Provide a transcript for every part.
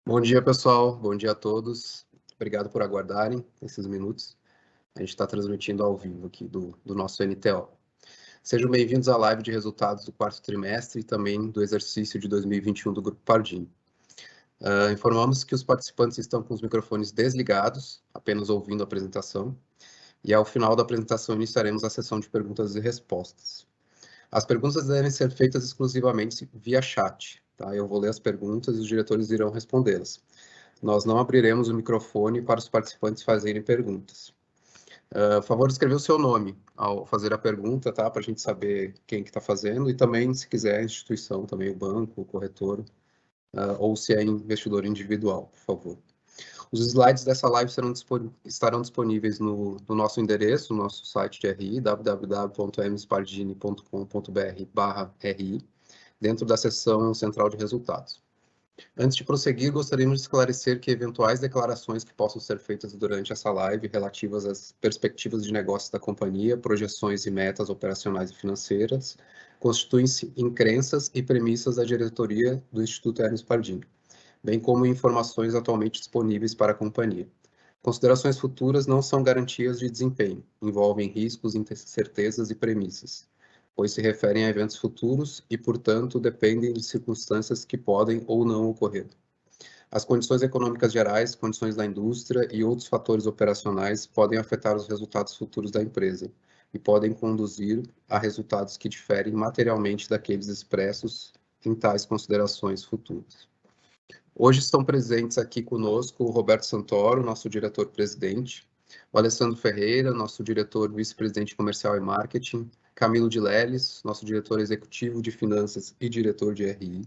Bom dia, pessoal. Bom dia a todos. Obrigado por aguardarem esses minutos. A gente está transmitindo ao vivo aqui do nosso NTO. Sejam bem-vindos à live de resultados do quarto trimestre e também do exercício de 2021 do Grupo Pardini. Informamos que os participantes estão com os microfones desligados, apenas ouvindo a apresentação, e ao final da apresentação iniciaremos a sessão de perguntas e respostas. As perguntas devem ser feitas exclusivamente via chat, tá? Eu vou ler as perguntas e os diretores irão respondê-las. Nós não abriremos o microfone para os participantes fazerem perguntas. Por favor, escrever o seu nome ao fazer a pergunta, tá? Para a gente saber quem que está fazendo e também, se quiser, a instituição, também o banco, o corretor, ou se é investidor individual, por favor. Os slides dessa live estarão disponíveis no nosso endereço, no nosso site de RI, www.mspardini.com.br/RI, dentro da seção central de resultados. Antes de prosseguir, gostaríamos de esclarecer que eventuais declarações que possam ser feitas durante essa live relativas às perspectivas de negócios da companhia, projeções e metas operacionais e financeiras, constituem-se em crenças e premissas da diretoria do Instituto Hermes Pardini, bem como informações atualmente disponíveis para a companhia. Considerações futuras não são garantias de desempenho, envolvem riscos, incertezas e premissas, pois se referem a eventos futuros e, portanto, dependem de circunstâncias que podem ou não ocorrer. As condições econômicas gerais, condições da indústria e outros fatores operacionais podem afetar os resultados futuros da empresa e podem conduzir a resultados que diferem materialmente daqueles expressos em tais considerações futuras. Hoje estão presentes aqui conosco o Roberto Santoro, nosso diretor-presidente, o Alessandro Ferreira, nosso diretor vice-presidente comercial e marketing, Camilo de Leles, nosso diretor executivo de finanças e diretor de RI,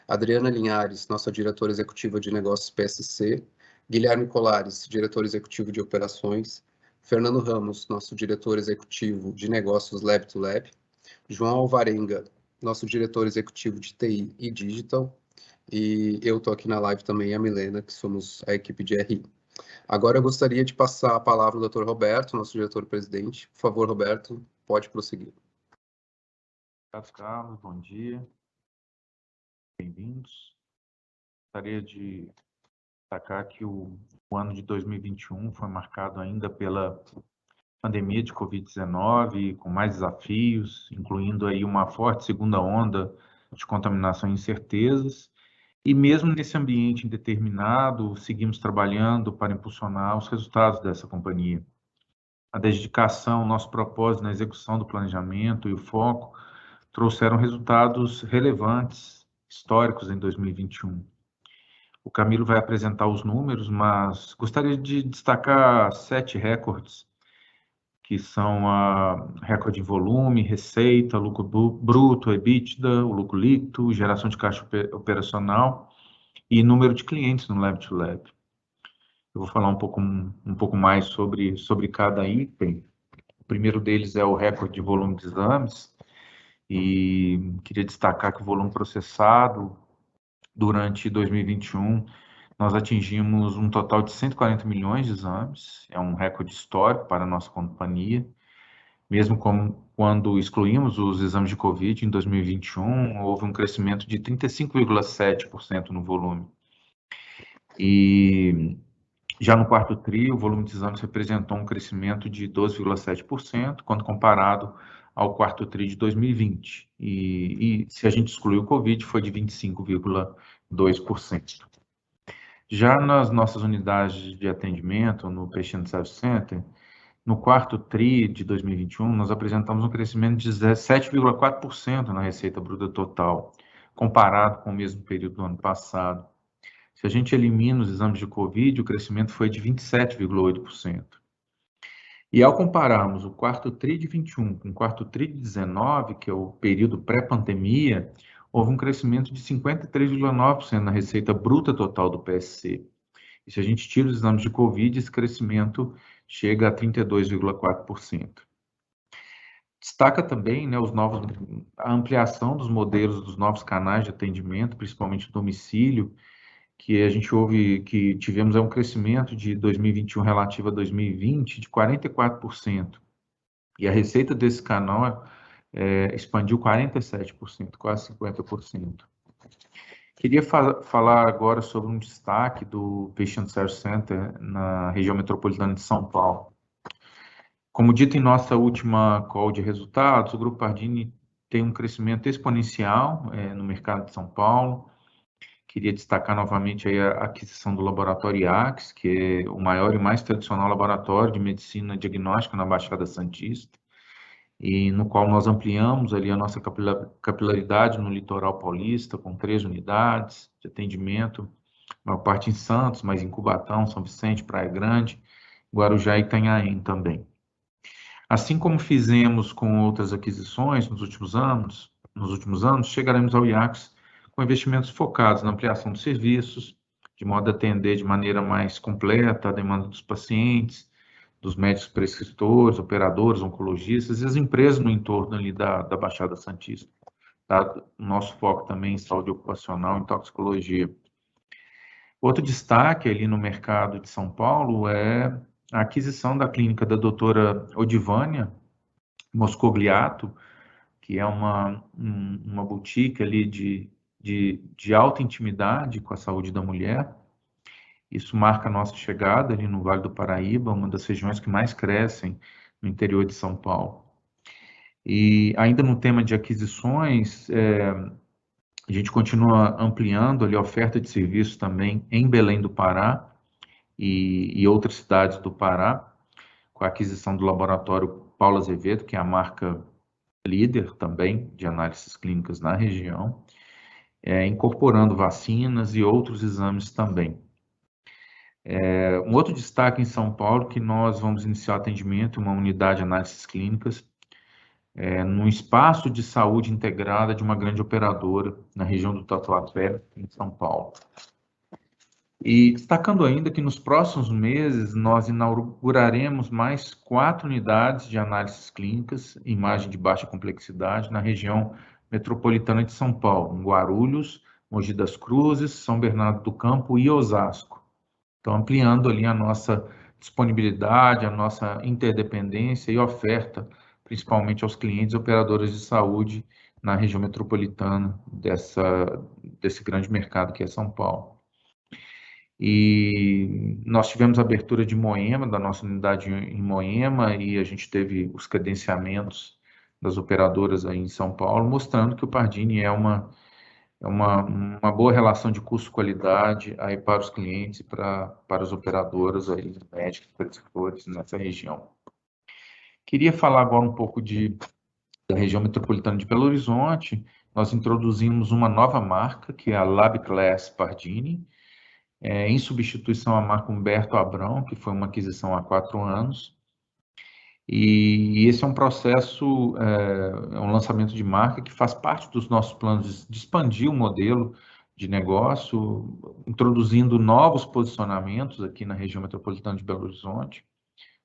Adriana Linhares, nossa diretora executiva de negócios PSC, Guilherme Colares, diretor executivo de operações, Fernando Ramos, nosso diretor executivo de negócios Lab to Lab, João Alvarenga, nosso diretor executivo de TI e Digital, e eu estou aqui na live também, a Milena, que somos a equipe de RI. Agora eu gostaria de passar a palavra ao Dr. Roberto, nosso diretor-presidente. Por favor, Roberto, pode prosseguir. Obrigado, Carlos. Bom dia. Bem-vindos. Gostaria de destacar que o ano de 2021 foi marcado ainda pela pandemia de Covid-19, com mais desafios, incluindo aí uma forte segunda onda de contaminação e incertezas. E mesmo nesse ambiente indeterminado, seguimos trabalhando para impulsionar os resultados dessa companhia. A dedicação, nosso propósito na execução do planejamento e o foco trouxeram resultados relevantes, históricos em 2021. O Camilo vai apresentar os números, mas gostaria de destacar 7 recordes, que são recorde em volume, receita, lucro bruto, EBITDA, o lucro líquido, geração de caixa operacional e número de clientes no Lab to Lab. Eu vou falar um pouco mais sobre cada item. O primeiro deles é o recorde de volume de exames, e queria destacar que o volume processado durante 2021, nós atingimos um total de 140 milhões de exames, é um recorde histórico para a nossa companhia, mesmo quando excluímos os exames de Covid em 2021, houve um crescimento de 35,7% no volume. E já no quarto TRI, o volume de exames representou um crescimento de 12,7%, quando comparado ao quarto TRI de 2020. E se a gente excluir o Covid, foi de 25,2%. Já nas nossas unidades de atendimento, no Patient Service Center, no quarto TRI de 2021, nós apresentamos um crescimento de 17,4% na receita bruta total, comparado com o mesmo período do ano passado. Se a gente elimina os exames de Covid, o crescimento foi de 27,8%. E ao compararmos o quarto TRI de 21 com o quarto TRI de 19, que é o período pré-pandemia, houve um crescimento de 53,9% na receita bruta total do PSC. E se a gente tira os exames de Covid, esse crescimento chega a 32,4%. Destaca também, né, a ampliação dos modelos dos novos canais de atendimento, principalmente o domicílio, que a gente que tivemos um crescimento de 2021 relativo a 2020 de 44%. E a receita desse canal expandiu 47%, quase 50%. Queria falar agora sobre um destaque do Patient Service Center na região metropolitana de São Paulo. Como dito em nossa última call de resultados, o Grupo Pardini tem um crescimento exponencial no mercado de São Paulo. Queria destacar novamente aí a aquisição do Laboratório IACS, que é o maior e mais tradicional laboratório de medicina diagnóstica na Baixada Santista, e no qual nós ampliamos ali a nossa capilaridade no litoral paulista, com 3 unidades de atendimento, maior parte em Santos, mas em Cubatão, São Vicente, Praia Grande, Guarujá e Itanhaém também. Assim como fizemos com outras aquisições nos últimos anos, chegaremos ao IACS com investimentos focados na ampliação dos serviços, de modo a atender de maneira mais completa a demanda dos pacientes, dos médicos prescritores, operadores, oncologistas e as empresas no entorno ali da Baixada Santista. Tá? Nosso foco também em saúde ocupacional e toxicologia. Outro destaque ali no mercado de São Paulo é a aquisição da clínica da doutora Odivânia Moscogliato, que é uma boutique ali de alta intimidade com a saúde da mulher. Isso marca a nossa chegada ali no Vale do Paraíba, uma das regiões que mais crescem no interior de São Paulo. E ainda no tema de aquisições, a gente continua ampliando ali a oferta de serviços também em Belém do Pará e outras cidades do Pará, com a aquisição do laboratório Paulo Azevedo, que é a marca líder também de análises clínicas na região, incorporando vacinas e outros exames também. Um outro destaque em São Paulo, que nós vamos iniciar atendimento, uma unidade de análises clínicas, num espaço de saúde integrada de uma grande operadora na região do Tatuapé, em São Paulo. E destacando ainda que nos próximos meses nós inauguraremos mais 4 unidades de análises clínicas, imagem de baixa complexidade, na região metropolitana de São Paulo, em Guarulhos, Mogi das Cruzes, São Bernardo do Campo e Osasco. Então, ampliando ali a nossa disponibilidade, a nossa interdependência e oferta, principalmente aos clientes e operadores de saúde na região metropolitana desse grande mercado que é São Paulo. E nós tivemos a abertura de Moema, da nossa unidade em Moema, e a gente teve os credenciamentos das operadoras aí em São Paulo, mostrando que o Pardini é uma boa relação de custo-qualidade aí para os clientes e para as operadoras, aí, médicos e prescritores nessa região. Queria falar agora um pouco da região metropolitana de Belo Horizonte. Nós introduzimos uma nova marca, que é a LabClass Pardini, em substituição à marca Humberto Abrão, que foi uma aquisição há 4 anos. E esse é um processo, um lançamento de marca que faz parte dos nossos planos de expandir o modelo de negócio, introduzindo novos posicionamentos aqui na região metropolitana de Belo Horizonte.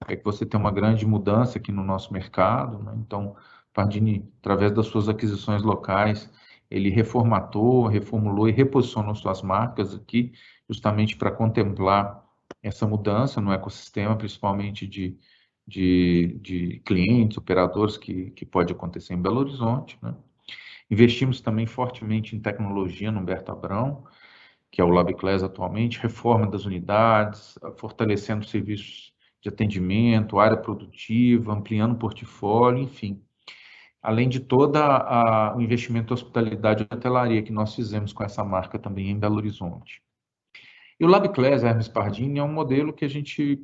É que você tem uma grande mudança aqui no nosso mercado, né? Então, Pardini, através das suas aquisições locais, ele reformatou, reformulou e reposicionou suas marcas aqui, justamente para contemplar essa mudança no ecossistema, principalmente de clientes, operadores, que pode acontecer em Belo Horizonte, né? Investimos também fortemente em tecnologia no Humberto Abrão, que é o LabClass atualmente, reforma das unidades, fortalecendo serviços de atendimento, área produtiva, ampliando o portfólio, enfim. Além de todo o investimento em hospitalidade e hotelaria que nós fizemos com essa marca também em Belo Horizonte. E o LabClass Hermes Pardini é um modelo que a gente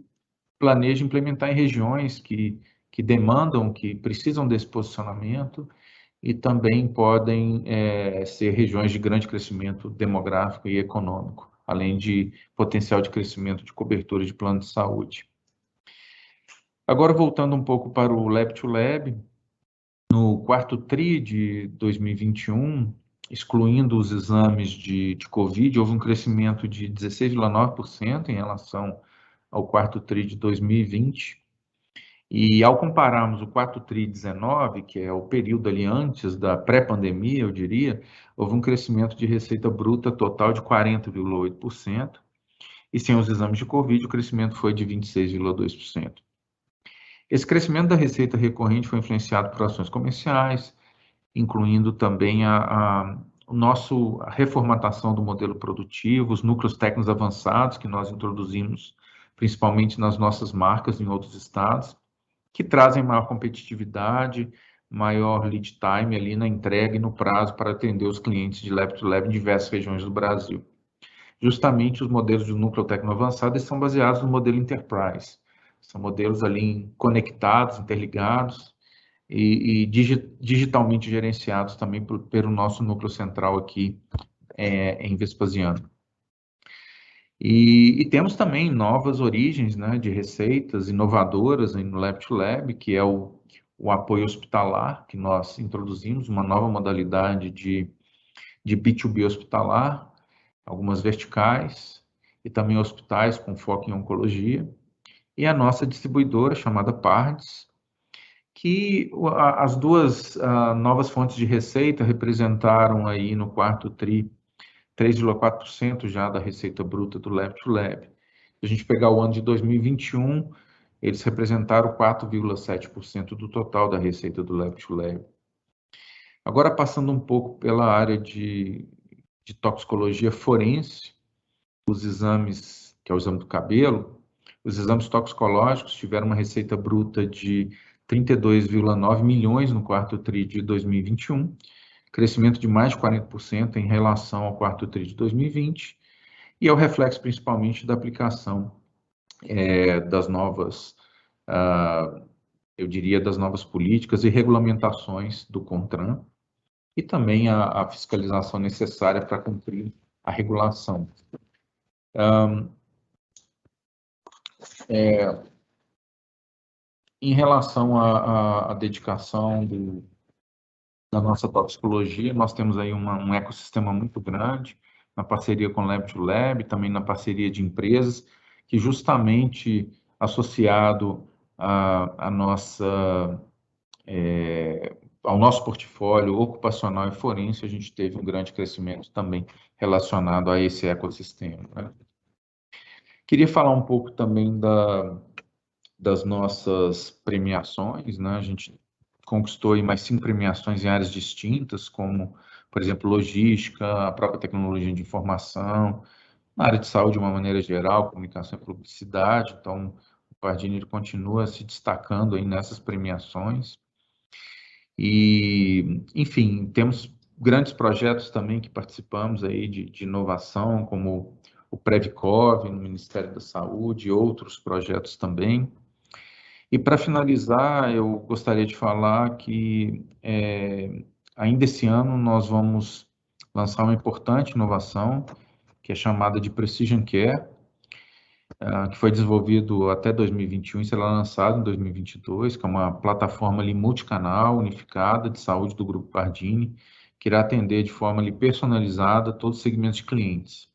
planeja implementar em regiões que demandam, que precisam desse posicionamento e também podem ser regiões de grande crescimento demográfico e econômico, além de potencial de crescimento de cobertura de plano de saúde. Agora, voltando um pouco para o Lab-to-Lab, no quarto TRI de 2021, excluindo os exames de Covid, houve um crescimento de 16,9% em relação ao quarto TRI de 2020. E ao compararmos o quarto TRI 19, que é o período ali antes da pré-pandemia, eu diria, houve um crescimento de receita bruta total de 40,8%, e sem os exames de Covid, o crescimento foi de 26,2%. Esse crescimento da receita recorrente foi influenciado por ações comerciais, incluindo também a reformatação do modelo produtivo, os núcleos técnicos avançados que nós introduzimos, principalmente nas nossas marcas em outros estados, que trazem maior competitividade, maior lead time ali na entrega e no prazo para atender os clientes de lab to lab em diversas regiões do Brasil. Justamente os modelos de núcleo técnico avançado são baseados no modelo Enterprise. São modelos ali conectados, interligados e digitalmente gerenciados também pelo nosso núcleo central aqui em Vespasiano. E temos também novas origens, né, de receitas inovadoras no Lab to Lab, que é o apoio hospitalar, que nós introduzimos, uma nova modalidade de B2B hospitalar, algumas verticais, e também hospitais com foco em oncologia, e a nossa distribuidora, chamada Pardes, que as duas novas fontes de receita representaram aí no quarto TRI 3,4% já da receita bruta do Lab to Lab. Se a gente pegar o ano de 2021, eles representaram 4,7% do total da receita do Lab to Lab. Agora, passando um pouco pela área de toxicologia forense, os exames, que é o exame do cabelo, os exames toxicológicos tiveram uma receita bruta de 32,9 milhões no quarto TRI de 2021, crescimento de mais de 40% em relação ao quarto TRI de 2020, e é o reflexo principalmente da aplicação das novas, eu diria, das novas políticas e regulamentações do CONTRAN, e também a fiscalização necessária para cumprir a regulação. Em relação à dedicação da nossa toxicologia, nós temos aí um ecossistema muito grande, na parceria com Lab to Lab, também na parceria de empresas, que justamente associado ao nosso portfólio ocupacional e forense, a gente teve um grande crescimento também relacionado a esse ecossistema, né? Queria falar um pouco também das nossas premiações, né? A gente conquistou aí mais 5 premiações em áreas distintas, como, por exemplo, logística, a própria tecnologia de informação, na área de saúde de uma maneira geral, comunicação e publicidade. Então, o Pardini continua se destacando aí nessas premiações. E, enfim, temos grandes projetos também que participamos aí de inovação, como o Previcov no Ministério da Saúde e outros projetos também. E para finalizar, eu gostaria de falar que ainda esse ano nós vamos lançar uma importante inovação, que é chamada de Precision Care, que foi desenvolvido até 2021 e será lançado em 2022, que é uma plataforma ali multicanal, unificada, de saúde do Grupo Pardini, que irá atender de forma ali personalizada todos os segmentos de clientes.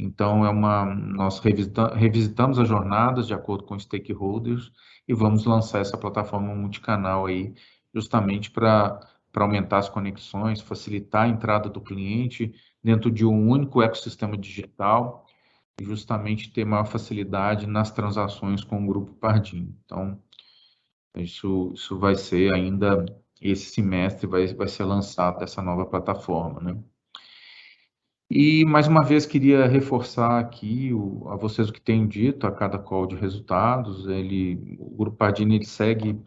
Então, nós revisitamos as jornadas de acordo com os stakeholders e vamos lançar essa plataforma multicanal aí, justamente para aumentar as conexões, facilitar a entrada do cliente dentro de um único ecossistema digital e justamente ter maior facilidade nas transações com o Grupo Pardini. Então, isso vai ser ainda, esse semestre vai ser lançado essa nova plataforma, né? E, mais uma vez, queria reforçar aqui a vocês o que tenho dito a cada call de resultados. O Grupo Pardini ele segue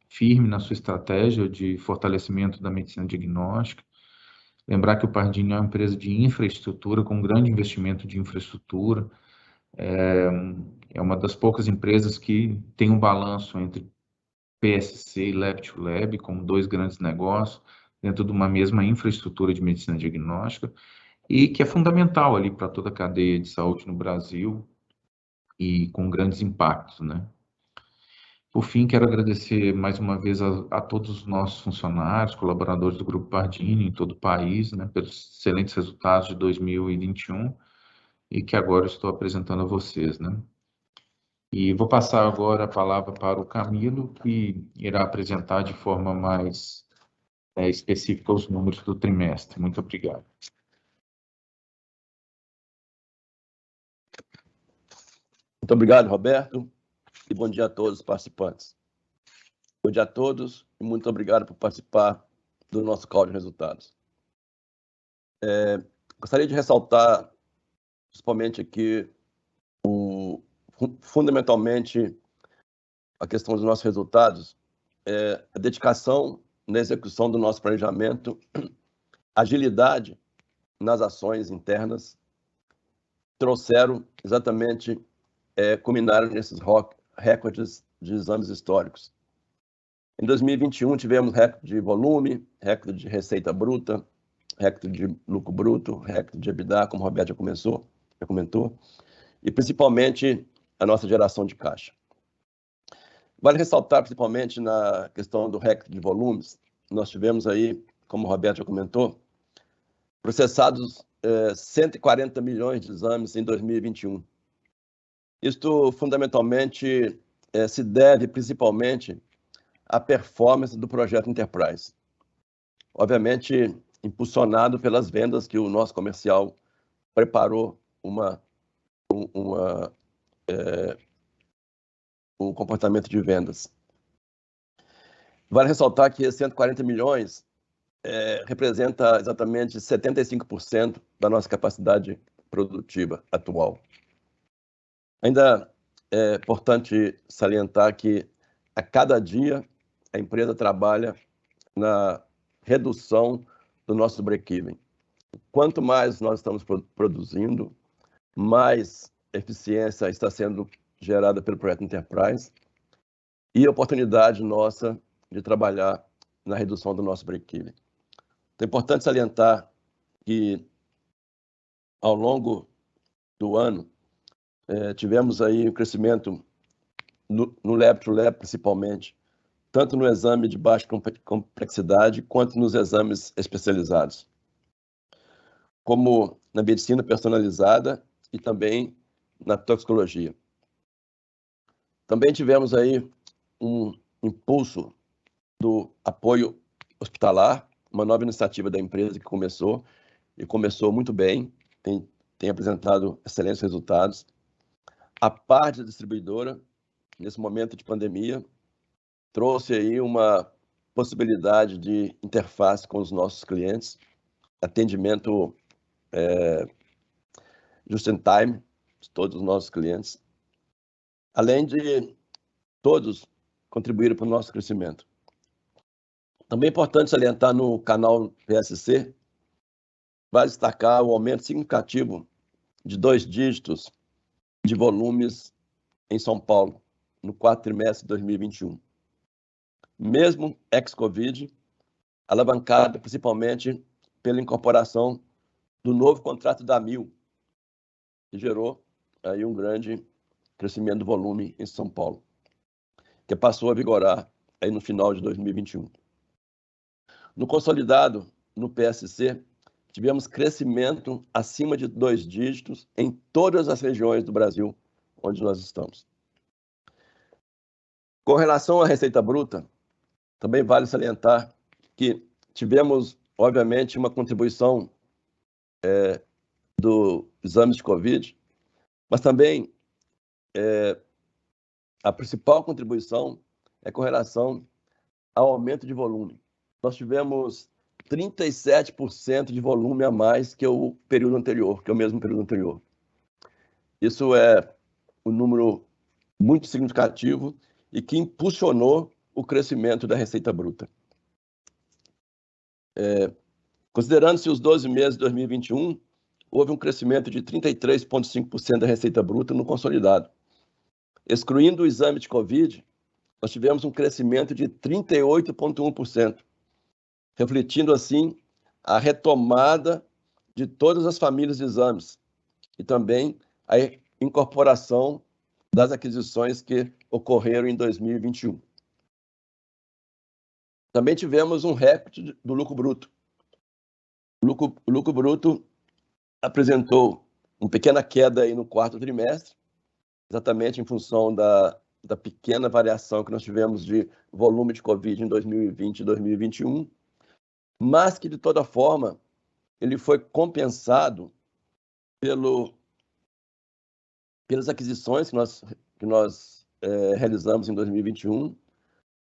firme na sua estratégia de fortalecimento da medicina diagnóstica. Lembrar que o Pardini é uma empresa de infraestrutura, com um grande investimento de infraestrutura. É uma das poucas empresas que tem um balanço entre PSC e Lab to Lab, como dois grandes negócios, dentro de uma mesma infraestrutura de medicina diagnóstica, e que é fundamental ali para toda a cadeia de saúde no Brasil e com grandes impactos, né? Por fim, quero agradecer mais uma vez a todos os nossos funcionários, colaboradores do Grupo Pardini em todo o país, né, pelos excelentes resultados de 2021 e que agora estou apresentando a vocês, né? E vou passar agora a palavra para o Camilo, que irá apresentar de forma mais específica os números do trimestre. Muito obrigado. Muito obrigado, Roberto, e bom dia a todos os participantes. Bom dia a todos e muito obrigado por participar do nosso call de resultados. Gostaria de ressaltar, principalmente aqui, fundamentalmente, a questão dos nossos resultados, a dedicação na execução do nosso planejamento, agilidade nas ações internas, trouxeram exatamente, culminaram nesses recordes de exames históricos. Em 2021, tivemos recorde de volume, recorde de receita bruta, recorde de lucro bruto, recorde de EBITDA, como o Roberto já comentou, e principalmente a nossa geração de caixa. Vale ressaltar, principalmente na questão do recorde de volumes, nós tivemos aí, como o Roberto já comentou, processados 140 milhões de exames em 2021. Isto, fundamentalmente, se deve principalmente à performance do projeto Enterprise. Obviamente, impulsionado pelas vendas que o nosso comercial preparou um comportamento de vendas. Vale ressaltar que esses 140 milhões representa exatamente 75% da nossa capacidade produtiva atual. Ainda é importante salientar que a cada dia a empresa trabalha na redução do nosso break-even. Quanto mais nós estamos produzindo, mais eficiência está sendo gerada pelo projeto Enterprise e a oportunidade nossa de trabalhar na redução do nosso break-even. Então, é importante salientar que, ao longo do ano, tivemos aí um crescimento no lab-to-lab, principalmente, tanto no exame de baixa complexidade, quanto nos exames especializados, como na medicina personalizada e também na toxicologia. Também tivemos aí um impulso do apoio hospitalar, uma nova iniciativa da empresa que começou muito bem, tem apresentado excelentes resultados. A parte da distribuidora, nesse momento de pandemia, trouxe aí uma possibilidade de interface com os nossos clientes, atendimento just in time, de todos os nossos clientes, além de todos contribuírem para o nosso crescimento. Também é importante salientar no canal PSC, vai destacar o aumento significativo de 2 dígitos de volumes em São Paulo, no 4º trimestre de 2021. Mesmo ex-Covid, alavancada principalmente pela incorporação do novo contrato da Amil, que gerou aí um grande crescimento do volume em São Paulo, que passou a vigorar aí no final de 2021. No consolidado, no PSC, tivemos crescimento acima de 2 dígitos em todas as regiões do Brasil onde nós estamos. Com relação à receita bruta, também vale salientar que tivemos, obviamente, uma contribuição do exame de Covid, mas também a principal contribuição é com relação ao aumento de volume. Nós tivemos 37% de volume a mais que o período anterior, que é o mesmo período anterior. Isso é um número muito significativo e que impulsionou o crescimento da receita bruta. Considerando-se os 12 meses de 2021, houve um crescimento de 33,5% da receita bruta no consolidado. Excluindo o exame de Covid, nós tivemos um crescimento de 38,1%, refletindo, assim, a retomada de todas as famílias de exames e também a incorporação das aquisições que ocorreram em 2021. Também tivemos um recorde do lucro bruto. O lucro bruto apresentou uma pequena queda aí no 4º trimestre, exatamente em função da pequena variação que nós tivemos de volume de Covid em 2020 e 2021, mas que, de toda forma, ele foi compensado pelas aquisições que nós realizamos em 2021,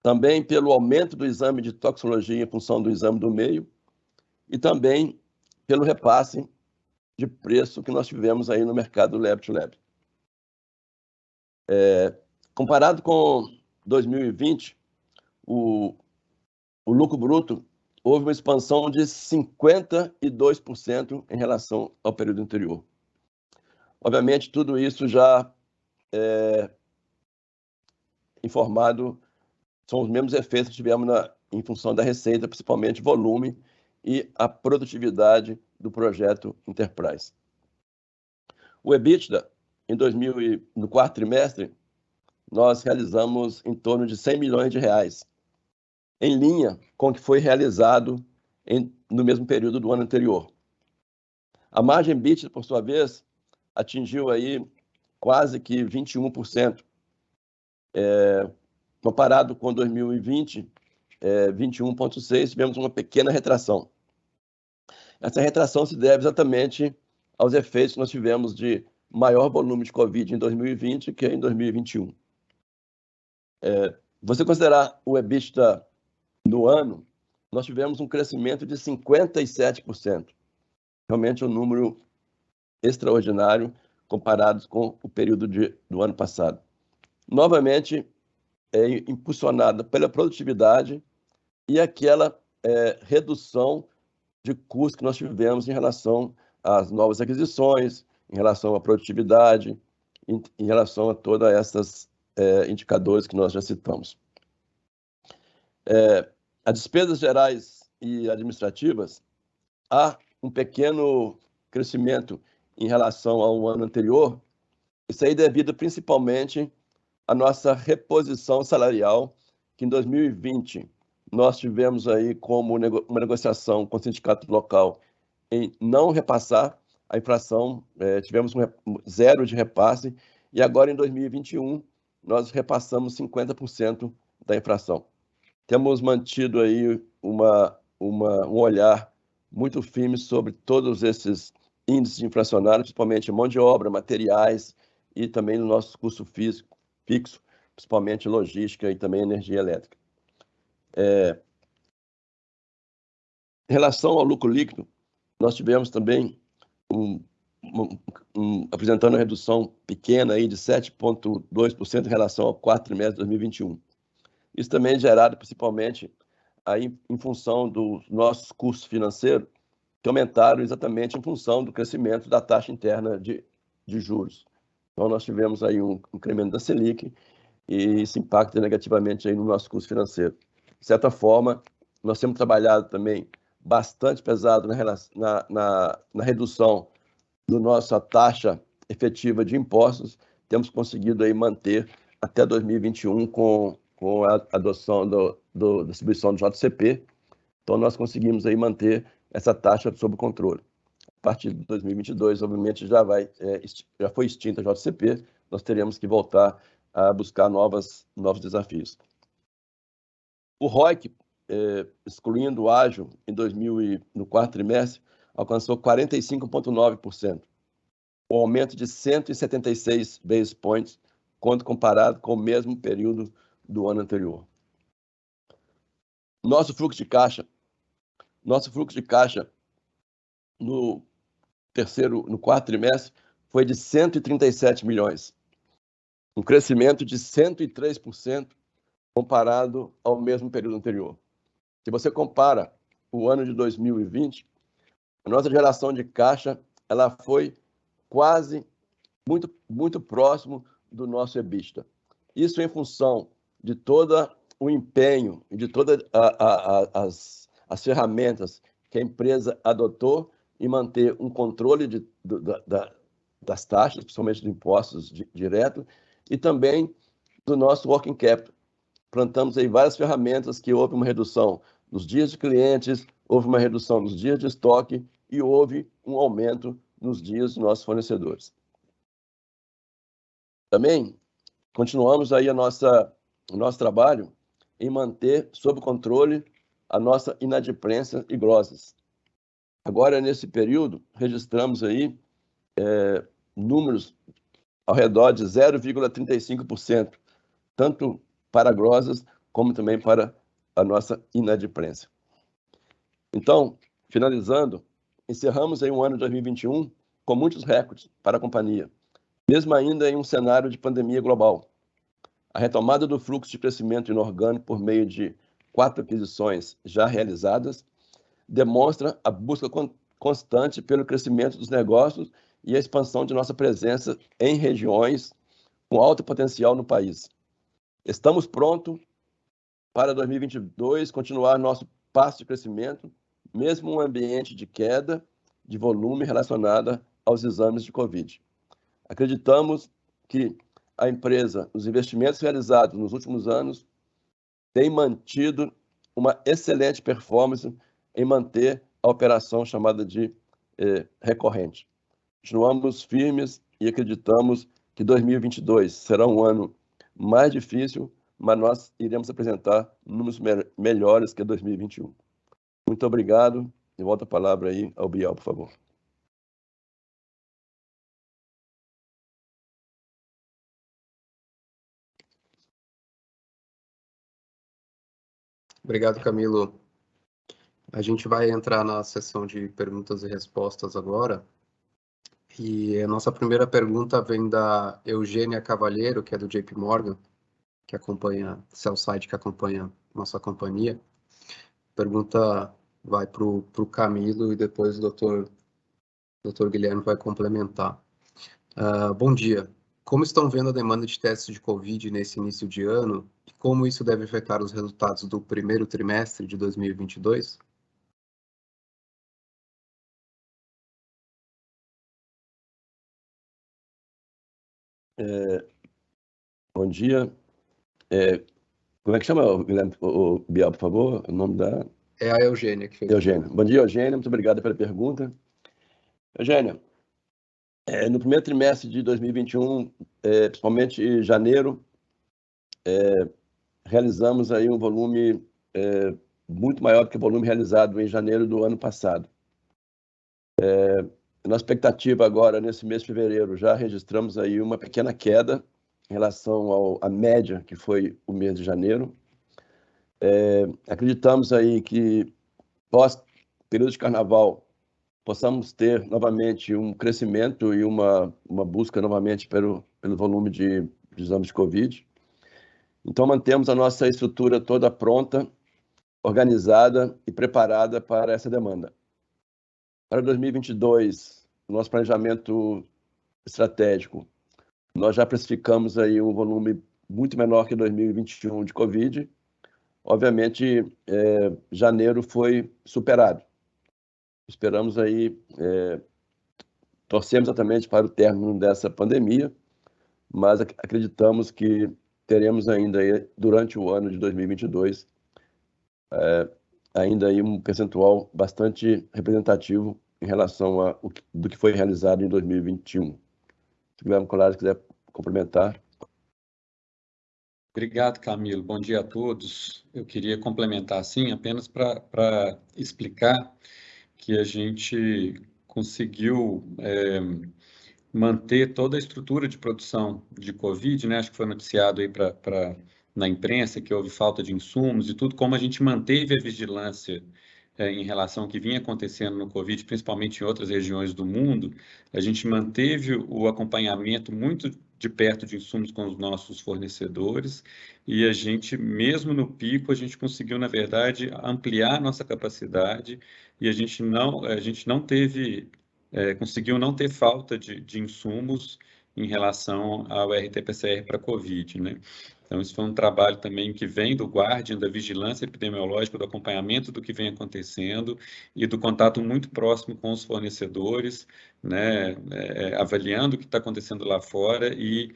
também pelo aumento do exame de toxicologia em função do exame do meio, e também pelo repasse de preço que nós tivemos aí no mercado Lab-to-Lab. Comparado com 2020, o lucro bruto houve uma expansão de 52% em relação ao período anterior. Obviamente, tudo isso já informado, são os mesmos efeitos que tivemos em função da receita, principalmente volume e a produtividade do projeto Enterprise. O EBITDA, no quarto trimestre, nós realizamos em torno de R$100 milhões, em linha com o que foi realizado no mesmo período do ano anterior. A margem EBITDA, por sua vez, atingiu aí quase que 21%, comparado com 2020, 21,6%, tivemos uma pequena retração. Essa retração se deve exatamente aos efeitos que nós tivemos de maior volume de Covid em 2020 que em 2021. Você considerar o EBITDA no ano, nós tivemos um crescimento de 57%. Realmente um número extraordinário comparado com o período do ano passado. Novamente, impulsionada pela produtividade e aquela redução de custos que nós tivemos em relação às novas aquisições, em relação à produtividade, em relação a todas essas indicadores que nós já citamos. As despesas gerais e administrativas, há um pequeno crescimento em relação ao ano anterior, isso aí devido principalmente à nossa reposição salarial, que em 2020 nós tivemos aí como uma negociação com o sindicato local em não repassar a inflação, tivemos zero de repasse, e agora em 2021 nós repassamos 50% da inflação. Temos mantido aí um olhar muito firme sobre todos esses índices inflacionários, principalmente mão de obra, materiais e também no nosso custo fixo, principalmente logística e também energia elétrica. Em relação ao lucro líquido, nós tivemos também apresentando uma redução pequena aí de 7,2% em relação ao quarto trimestre de 2021. Isso também é gerado principalmente aí em função dos nossos custos financeiros, que aumentaram exatamente em função do crescimento da taxa interna de juros. Então, nós tivemos aí um incremento da Selic e isso impacta negativamente aí no nosso custo financeiro. De certa forma, nós temos trabalhado também bastante pesado na redução da nossa taxa efetiva de impostos. Temos conseguido aí manter até 2021 com a adoção da distribuição do JCP. Então, nós conseguimos aí manter essa taxa sob controle. A partir de 2022, obviamente, já foi extinta a JCP, nós teremos que voltar a buscar novos desafios. O ROIC, excluindo o ágio, no quarto trimestre, alcançou 45,9%, um aumento de 176 basis points, quando comparado com o mesmo período do ano anterior. Nosso fluxo de caixa no quarto trimestre foi de 137 milhões, um crescimento de 103% comparado ao mesmo período anterior. Se você compara o ano de 2020, a nossa geração de caixa ela foi quase muito próximo do nosso EBITDA. Isso em função de todo o empenho e de todas as ferramentas que a empresa adotou em manter um controle das taxas, principalmente de impostos diretos, e também do nosso working capital. Plantamos aí várias ferramentas que houve uma redução nos dias de clientes, houve uma redução nos dias de estoque e houve um aumento nos dias dos nossos fornecedores. Também continuamos aí o nosso trabalho em manter sob controle a nossa inadimplência e grosses. Agora, nesse período, registramos aí números ao redor de 0,35%, tanto para grosses como também para a nossa inadimplência. Então, finalizando, encerramos aí um ano de 2021 com muitos recordes para a companhia, mesmo ainda em um cenário de pandemia global. A retomada do fluxo de crescimento inorgânico por meio de 4 aquisições já realizadas demonstra a busca constante pelo crescimento dos negócios e a expansão de nossa presença em regiões com alto potencial no país. Estamos prontos para 2022 continuar nosso passo de crescimento, mesmo em um ambiente de queda de volume relacionada aos exames de Covid. Acreditamos que a empresa, os investimentos realizados nos últimos anos, têm mantido uma excelente performance em manter a operação chamada de recorrente. Continuamos firmes e acreditamos que 2022 será um ano mais difícil, mas nós iremos apresentar números melhores que 2021. Muito obrigado. E volto a palavra aí ao Bial, por favor. Obrigado, Camilo. A gente vai entrar na sessão de perguntas e respostas agora. E a nossa primeira pergunta vem da Eugênia Cavalheiro, que é do JP Morgan, que acompanha, sell-side que acompanha nossa companhia. A pergunta vai para o Camilo e depois o doutor Guilherme vai complementar. Bom dia. Como estão vendo a demanda de testes de Covid nesse início de ano e como isso deve afetar os resultados do primeiro trimestre de 2022? Bom dia. Como é que chama, Guilherme, o Bial, por favor? O nome da... É a Eugênia que fez. Eugênia. Bom dia, Eugênia. Muito obrigado pela pergunta. Eugênia, no primeiro trimestre de 2021, principalmente em janeiro, realizamos aí um volume muito maior do que o volume realizado em janeiro do ano passado. Na expectativa agora, nesse mês de fevereiro, já registramos aí uma pequena queda em relação à média, que foi o mês de janeiro. Acreditamos aí que, pós período de carnaval, possamos ter novamente um crescimento e uma busca novamente pelo volume de exames de Covid. Então, mantemos a nossa estrutura toda pronta, organizada e preparada para essa demanda. Para 2022, nosso planejamento estratégico, nós já precificamos aí um volume muito menor que 2021 de Covid. Obviamente, janeiro foi superado. Esperamos aí, torcemos exatamente para o término dessa pandemia, mas acreditamos que teremos ainda aí, durante o ano de 2022, ainda aí um percentual bastante representativo em relação do que foi realizado em 2021. Se o Guilherme Colares quiser complementar. Obrigado, Camilo. Bom dia a todos. Eu queria complementar, sim, apenas para explicar que a gente conseguiu manter toda a estrutura de produção de Covid, né? Acho que foi noticiado aí na imprensa que houve falta de insumos e tudo, como a gente manteve a vigilância em relação ao que vinha acontecendo no Covid, principalmente em outras regiões do mundo, a gente manteve o acompanhamento muito de perto de insumos com os nossos fornecedores e a gente, mesmo no pico, a gente conseguiu, na verdade, ampliar a nossa capacidade e a gente não teve, conseguiu não ter falta de insumos em relação ao RT-PCR para Covid, né? Então, isso foi um trabalho também que vem do Guardian, da vigilância epidemiológica, do acompanhamento do que vem acontecendo e do contato muito próximo com os fornecedores, né, avaliando o que está acontecendo lá fora e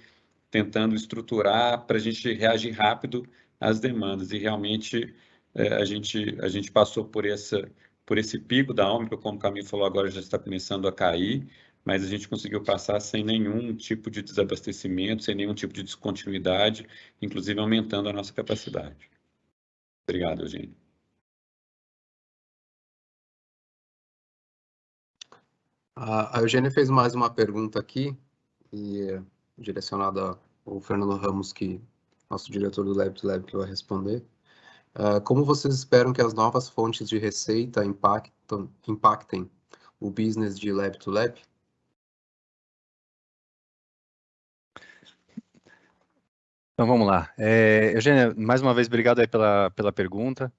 tentando estruturar para a gente reagir rápido às demandas. E realmente a gente passou por esse pico da Ômicron, como o Camilo falou, agora já está começando a cair, mas a gente conseguiu passar sem nenhum tipo de desabastecimento, sem nenhum tipo de descontinuidade, inclusive aumentando a nossa capacidade. Obrigado, Eugênio. A Eugênia fez mais uma pergunta aqui, direcionada ao Fernando Ramos, nosso diretor do Lab to Lab, que vai responder. Como vocês esperam que as novas fontes de receita impactem o business de Lab to Lab? Então vamos lá. Eugênia, mais uma vez, obrigado aí pela pergunta.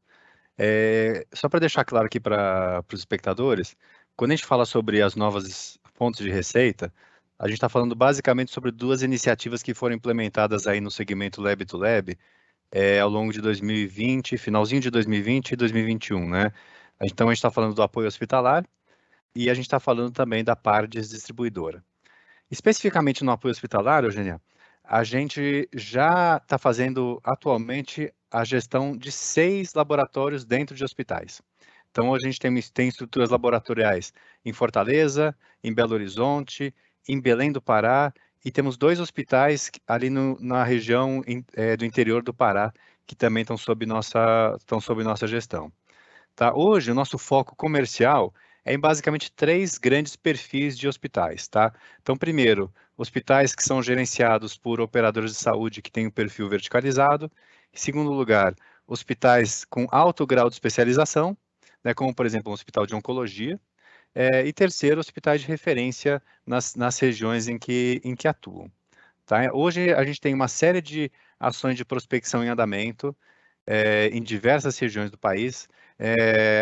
Só para deixar claro aqui para os espectadores, quando a gente fala sobre as novas fontes de receita, a gente está falando basicamente sobre duas iniciativas que foram implementadas aí no segmento Lab to Lab ao longo de 2020, finalzinho de 2020 e 2021, né? Então a gente está falando do apoio hospitalar e a gente está falando também da Pardes distribuidora. Especificamente no apoio hospitalar, Eugênia, a gente já está fazendo atualmente a gestão de 6 laboratórios dentro de hospitais. Então, a gente tem estruturas laboratoriais em Fortaleza, em Belo Horizonte, em Belém do Pará, e temos 2 hospitais ali na região do interior do Pará, que também estão sob nossa gestão. Tá? Hoje, o nosso foco comercial é em basicamente 3 grandes perfis de hospitais. Tá? Então, primeiro, hospitais que são gerenciados por operadores de saúde que têm um perfil verticalizado. Em segundo lugar, hospitais com alto grau de especialização, né, como, por exemplo, um hospital de oncologia. E terceiro, hospitais de referência nas regiões em que atuam. Tá? Hoje, a gente tem uma série de ações de prospecção em andamento, em diversas regiões do país.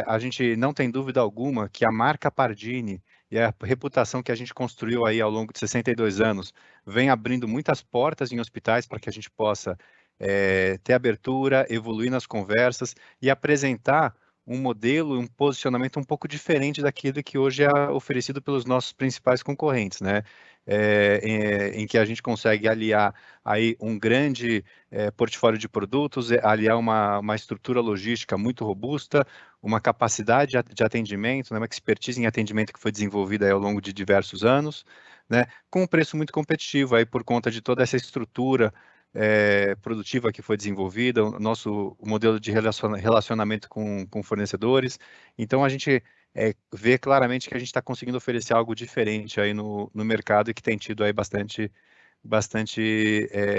A gente não tem dúvida alguma que a marca Pardini e a reputação que a gente construiu aí ao longo de 62 anos vem abrindo muitas portas em hospitais para que a gente possa ter abertura, evoluir nas conversas e apresentar um modelo, um posicionamento um pouco diferente daquilo que hoje é oferecido pelos nossos principais concorrentes, né? Em que a gente consegue aliar aí um grande portfólio de produtos, aliar uma estrutura logística muito robusta, uma capacidade de atendimento, né, uma expertise em atendimento que foi desenvolvida aí ao longo de diversos anos, né, com um preço muito competitivo aí por conta de toda essa estrutura produtiva que foi desenvolvida, o modelo de relacionamento com fornecedores. Então, a gente vê claramente que a gente está conseguindo oferecer algo diferente aí no mercado e que tem tido aí bastante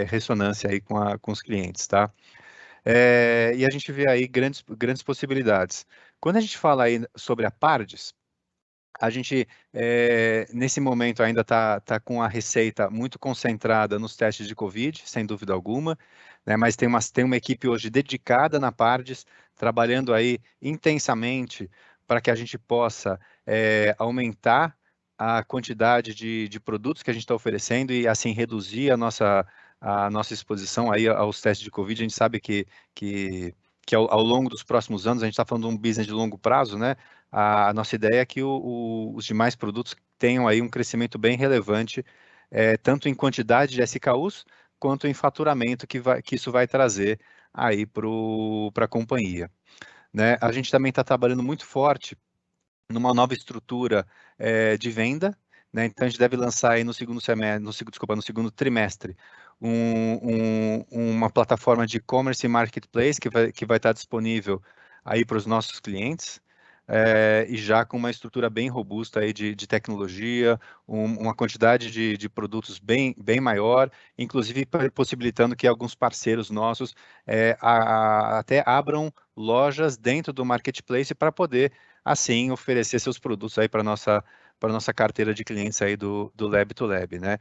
ressonância aí com os clientes, tá? E a gente vê aí grandes possibilidades. Quando a gente fala aí sobre a Pardes, a gente, nesse momento, ainda está com a receita muito concentrada nos testes de Covid, sem dúvida alguma, né? Mas tem uma equipe hoje dedicada na Pardes, trabalhando aí intensamente para que a gente possa aumentar a quantidade de produtos que a gente está oferecendo e, assim, reduzir a nossa exposição aí aos testes de Covid. A gente sabe que ao longo dos próximos anos, a gente está falando de um business de longo prazo, né? A nossa ideia é que os demais produtos tenham aí um crescimento bem relevante, tanto em quantidade de SKUs, quanto em faturamento que isso vai trazer aí para a companhia. Né? A gente também está trabalhando muito forte numa nova estrutura de venda, né? Então a gente deve lançar aí no segundo trimestre, uma plataforma de e-commerce e marketplace que vai estar disponível aí para os nossos clientes, e já com uma estrutura bem robusta aí de tecnologia, uma quantidade de produtos bem maior, inclusive possibilitando que alguns parceiros nossos até abram lojas dentro do marketplace para poder, assim, oferecer seus produtos aí para nossa carteira de clientes aí do Lab to Lab, né?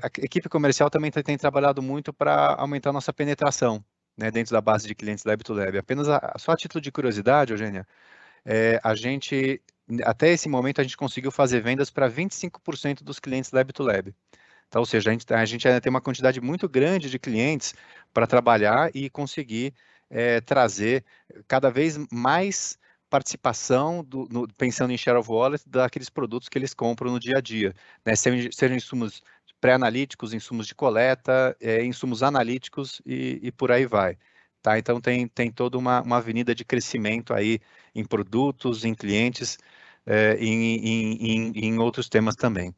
A equipe comercial também tem trabalhado muito para aumentar a nossa penetração, né, dentro da base de clientes Lab to Lab. Apenas só a título de curiosidade, Eugênia, até esse momento, a gente conseguiu fazer vendas para 25% dos clientes Lab to Lab. Então, ou seja, a gente ainda tem uma quantidade muito grande de clientes para trabalhar e conseguir trazer cada vez mais participação, pensando em share of wallet, daqueles produtos que eles compram no dia a dia, né? Sejam insumos pré-analíticos, insumos de coleta, insumos analíticos e por aí vai. Tá? Então, tem toda uma avenida de crescimento aí em produtos, em clientes, em outros temas também.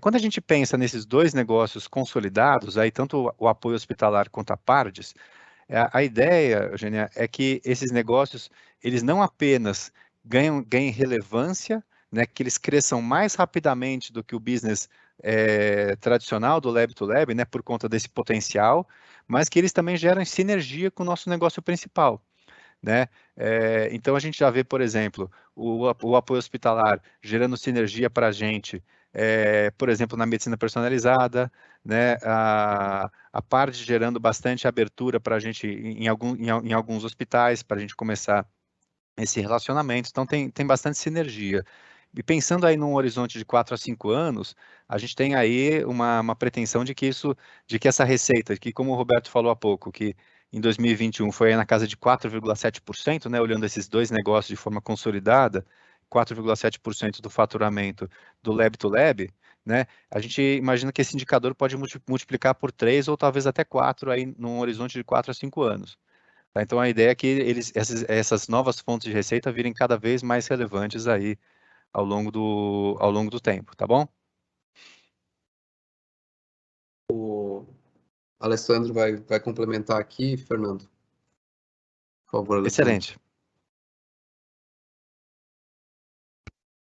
Quando a gente pensa nesses 2 negócios consolidados, aí tanto o apoio hospitalar quanto a Pardes, a ideia, Eugênia, é que esses negócios, eles não apenas ganhem relevância, né, que eles cresçam mais rapidamente do que o business tradicional do Lab to Lab, né, por conta desse potencial, mas que eles também geram sinergia com o nosso negócio principal. né? Então, a gente já vê, por exemplo, o apoio hospitalar gerando sinergia para a gente, por exemplo, na medicina personalizada, né? A parte gerando bastante abertura para a gente em alguns hospitais, para a gente começar esse relacionamento. Então, tem bastante sinergia. E pensando aí num horizonte de 4 a 5 anos, a gente tem aí uma pretensão de que essa receita, que como o Roberto falou há pouco, que em 2021 foi aí na casa de 4,7%, né, olhando esses dois negócios de forma consolidada, 4,7% do faturamento do Lab to Lab, né, a gente imagina que esse indicador pode multiplicar por 3 ou talvez até 4 aí num horizonte de 4 a 5 anos. Tá? Então, a ideia é que essas novas fontes de receita virem cada vez mais relevantes aí ao longo do tempo, tá bom? O Alessandro vai complementar aqui, Fernando. Por favor, Alessandro. Excelente.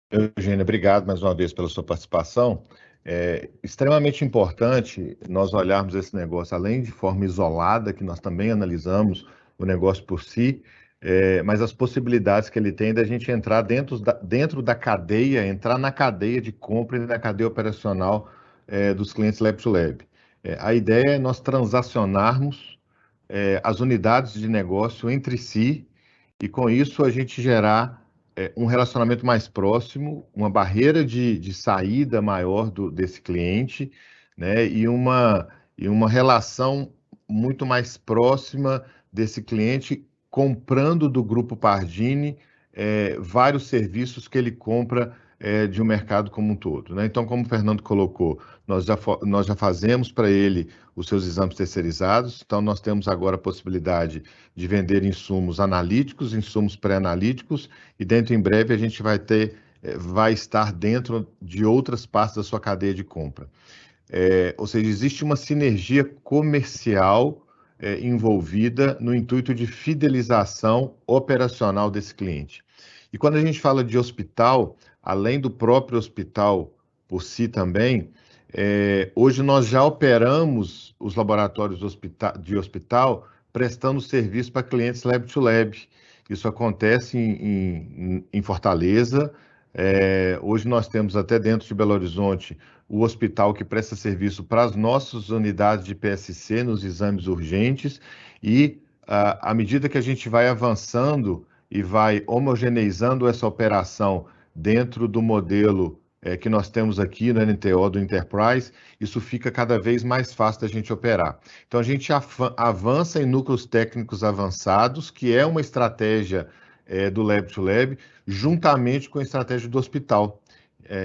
Eugênia, obrigado mais uma vez pela sua participação. É extremamente importante nós olharmos esse negócio, além de forma isolada, que nós também analisamos o negócio por si, mas as possibilidades que ele tem da gente entrar dentro da cadeia, entrar na cadeia de compra e na cadeia operacional dos clientes Lab to Lab. A ideia é nós transacionarmos as unidades de negócio entre si e, com isso, a gente gerar um relacionamento mais próximo, uma barreira de saída maior desse cliente, né, e uma relação muito mais próxima desse cliente comprando do Grupo Pardini vários serviços que ele compra de um mercado como um todo, né? Então, como o Fernando colocou, nós já fazemos para ele os seus exames terceirizados, então nós temos agora a possibilidade de vender insumos analíticos, insumos pré-analíticos, e dentro em breve a gente vai estar dentro de outras partes da sua cadeia de compra. Ou seja, existe uma sinergia comercial envolvida no intuito de fidelização operacional desse cliente. E quando a gente fala de hospital, além do próprio hospital por si também, hoje nós já operamos os laboratórios de hospital prestando serviço para clientes Lab to Lab. Isso acontece em Fortaleza. Hoje nós temos até dentro de Belo Horizonte o hospital que presta serviço para as nossas unidades de PSC nos exames urgentes e à medida que a gente vai avançando e vai homogeneizando essa operação dentro do modelo que nós temos aqui no NTO do Enterprise, isso fica cada vez mais fácil da gente operar. Então, a gente avança em núcleos técnicos avançados, que é uma estratégia do Lab to Lab, juntamente com a estratégia do hospital.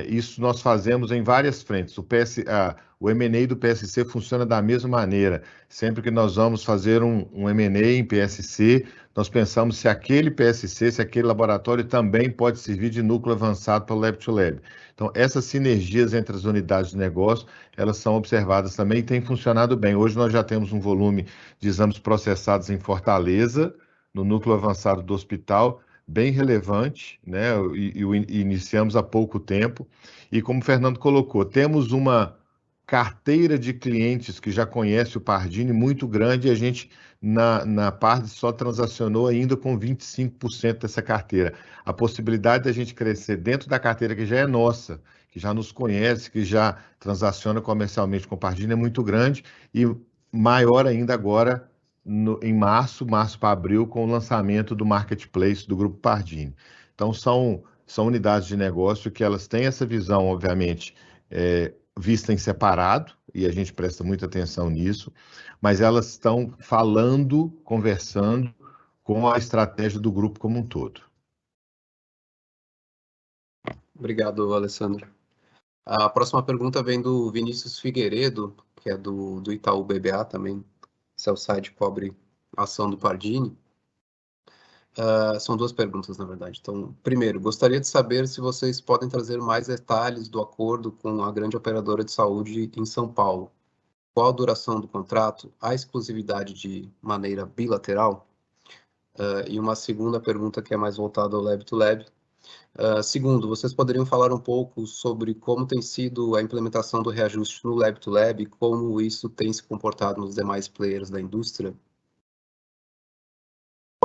Isso nós fazemos em várias frentes. O M&A do PSC funciona da mesma maneira. Sempre que nós vamos fazer um M&A em PSC, nós pensamos se aquele PSC, se aquele laboratório também pode servir de núcleo avançado para o Lab to Lab. Então, essas sinergias entre as unidades de negócio, elas são observadas também e têm funcionado bem. Hoje nós já temos um volume de exames processados em Fortaleza, no núcleo avançado do hospital, bem relevante, né? E iniciamos há pouco tempo. E como o Fernando colocou, temos uma carteira de clientes que já conhece o Pardini muito grande e a gente, na Pardini, só transacionou ainda com 25% dessa carteira. A possibilidade da gente crescer dentro da carteira que já é nossa, que já nos conhece, que já transaciona comercialmente com o Pardini é muito grande e maior ainda agora em março para abril, com o lançamento do Marketplace do Grupo Pardini. Então, são unidades de negócio que elas têm essa visão, obviamente, vista em separado, e a gente presta muita atenção nisso, mas elas estão falando, conversando com a estratégia do grupo como um todo. Obrigado, Alessandro. A próxima pergunta vem do Vinícius Figueiredo, que é do Itaú BBA também. Seu site cobre a ação do Pardini. São duas perguntas, na verdade. Então, primeiro, gostaria de saber se vocês podem trazer mais detalhes do acordo com a grande operadora de saúde em São Paulo. Qual a duração do contrato? Há exclusividade de maneira bilateral? E uma segunda pergunta que é mais voltada ao Lab to Lab. Segundo, vocês poderiam falar um pouco sobre como tem sido a implementação do reajuste no Lab to Lab e como isso tem se comportado nos demais players da indústria?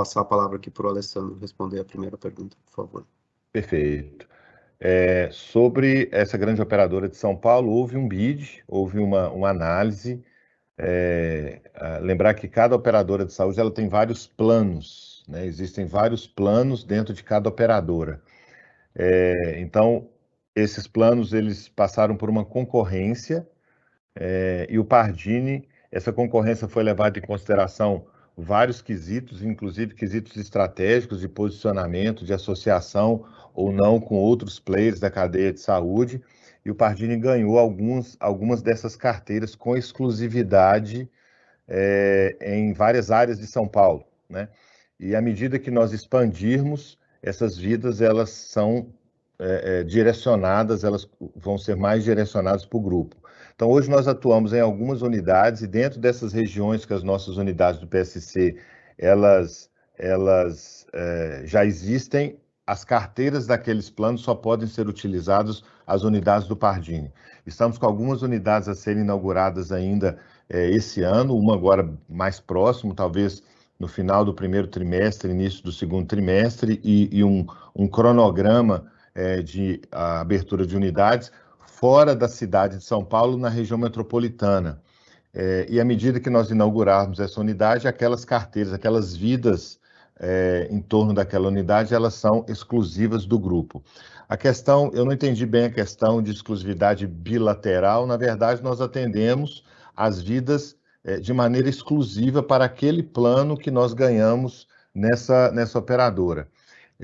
passar a palavra aqui para o Alessandro responder a primeira pergunta, por favor. Perfeito. Sobre essa grande operadora de São Paulo, houve um bid, houve uma análise. Lembrar que cada operadora de saúde ela tem vários planos, né? Existem vários planos dentro de cada operadora. Então, esses planos eles passaram por uma concorrência e o Pardini, essa concorrência foi levada em consideração vários quesitos, inclusive quesitos estratégicos de posicionamento, de associação ou não com outros players da cadeia de saúde, e o Pardini ganhou algumas dessas carteiras com exclusividade em várias áreas de São Paulo, né? E à medida que nós expandirmos, essas vidas elas são direcionadas, elas vão ser mais direcionadas para o grupo. Então, hoje nós atuamos em algumas unidades e dentro dessas regiões que as nossas unidades do PSC, elas já existem, as carteiras daqueles planos só podem ser utilizadas as unidades do Pardini. Estamos com algumas unidades a serem inauguradas ainda esse ano, uma agora mais próximo, talvez no final do primeiro trimestre, início do segundo trimestre, e um cronograma de abertura de unidades fora da cidade de São Paulo, na região metropolitana. E à medida que nós inaugurarmos essa unidade, aquelas carteiras, aquelas vidas em torno daquela unidade, elas são exclusivas do grupo. A questão, eu não entendi bem a questão de exclusividade bilateral, na verdade nós atendemos as vidas de maneira exclusiva para aquele plano que nós ganhamos nessa operadora.